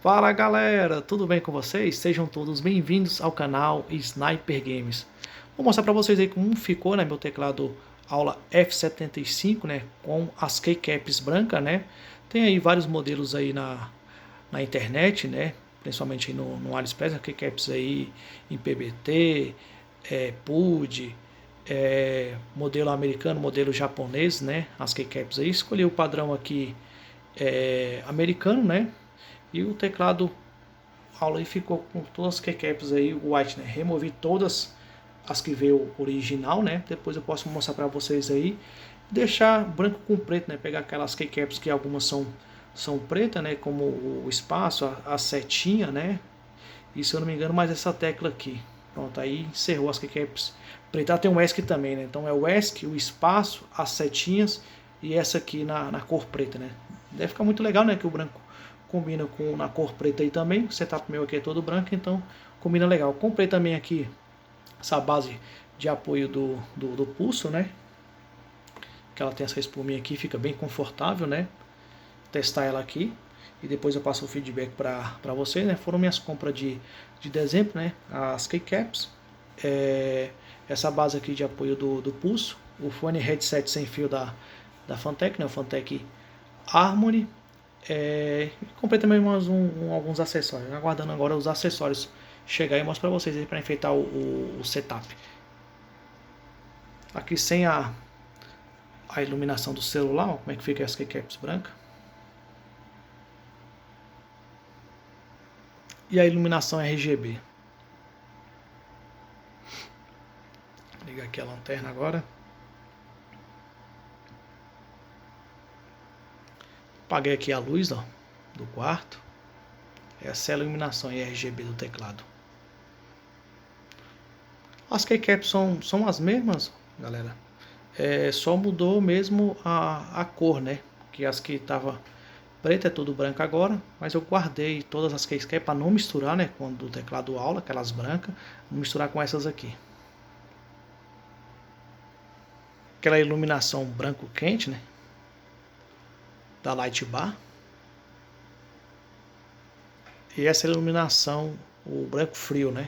Fala galera, tudo bem com vocês? Sejam todos bem-vindos ao canal Sniper Games. Vou mostrar para vocês aí como ficou, né, meu teclado aula F75, né, com as keycaps brancas, né. Tem aí vários modelos aí na internet, né, principalmente aí no AliExpress, né, keycaps aí em PBT, PUD, modelo americano, modelo japonês, né, as keycaps aí. Escolhi o padrão aqui americano, né. E o teclado aula aí ficou com todas as keycaps aí white, né? Removi todas as que veio original, né? Depois eu posso mostrar para vocês aí. Deixar branco com preto, né? Pegar aquelas keycaps que algumas são pretas, né? Como o espaço, a setinha, né? E se eu não me engano, mais essa tecla aqui. Pronto, aí encerrou as keycaps pretas. Tem um ESC também, né? Então é o ESC, o espaço, as setinhas e essa aqui na cor preta, né? Deve ficar muito legal, né? Que o branco combina com na cor preta aí também. O setup meu aqui é todo branco, então combina legal. Comprei também aqui essa base de apoio do pulso, né? Que ela tem essa espuminha aqui, fica bem confortável, né? Testar ela aqui e depois eu passo o feedback para vocês, né? Foram minhas compras de dezembro, né? As keycaps, essa base aqui de apoio do pulso, o fone headset sem fio da Fantech, né? O Fantech Harmony. Comprei também alguns acessórios, aguardando agora os acessórios chegar e mostro para vocês aí para enfeitar o setup. Aqui sem a iluminação do celular, ó, como é que fica as keycaps brancas. E a iluminação RGB. Liga aqui a lanterna agora. Apaguei aqui a luz, ó, do quarto. Essa é a iluminação e RGB do teclado. As keycaps são as mesmas, galera. Só mudou mesmo a cor, né? Que as que tava preta é tudo branco agora, mas eu guardei todas as keycaps para não misturar, né? Quando o teclado aula, aquelas brancas, não misturar com essas aqui. Aquela iluminação branco quente, né? Da Light Bar. E essa iluminação, o branco frio, né?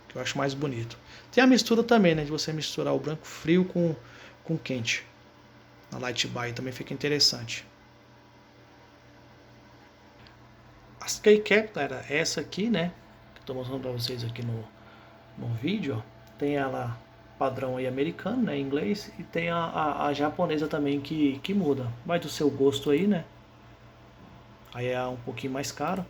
Que eu acho mais bonito. Tem a mistura também, né? De você misturar o branco frio com quente. Na Light Bar também fica interessante. As keycaps, era essa aqui, né? Que estou mostrando para vocês aqui no vídeo. Ó. Tem ela padrão aí americano, né? Em inglês. E tem a japonesa também que muda. Vai do seu gosto aí, né? Aí é um pouquinho mais caro.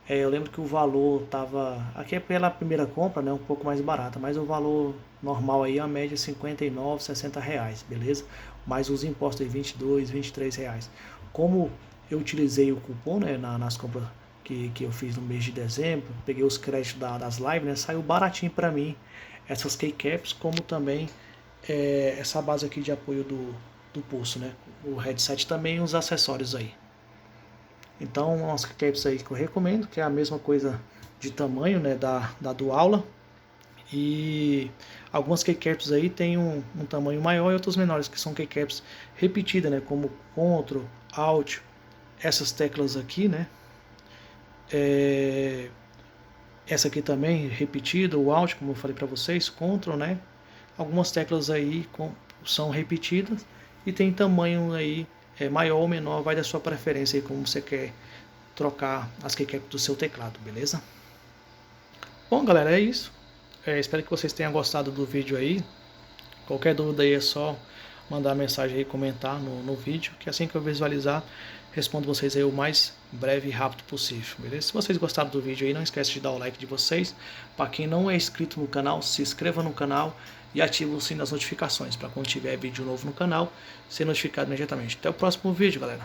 Eu lembro que o valor tava... Aqui é pela primeira compra, né? Um pouco mais barata. Mas o valor normal aí, a média é 59, 60 reais, beleza? Mais os impostos aí, 22, 23 reais. Como eu utilizei o cupom, né? Nas compras que eu fiz no mês de dezembro, peguei os créditos das lives, né? Saiu baratinho pra mim essas keycaps, como também essa base aqui de apoio do pulso, né? O headset também e os acessórios aí. Então, umas keycaps aí que eu recomendo, que é a mesma coisa de tamanho, né, da do aula. E algumas keycaps aí tem um tamanho maior e outras menores, que são keycaps repetidas, né, como Ctrl, Alt, essas teclas aqui, né. Essa aqui também repetida, o Alt, como eu falei para vocês, Ctrl, né. Algumas teclas aí são repetidas e tem tamanho aí maior ou menor, vai da sua preferência aí como você quer trocar as keycaps do seu teclado, beleza? Bom, galera, é isso. Espero que vocês tenham gostado do vídeo aí. Qualquer dúvida aí é só mandar mensagem aí, comentar no vídeo, que assim que eu visualizar, respondo vocês aí o mais breve e rápido possível, beleza? Se vocês gostaram do vídeo aí, não esquece de dar o like de vocês. Para quem não é inscrito no canal, se inscreva no canal e ative o sino das notificações, para quando tiver vídeo novo no canal, ser notificado imediatamente. Até o próximo vídeo, galera.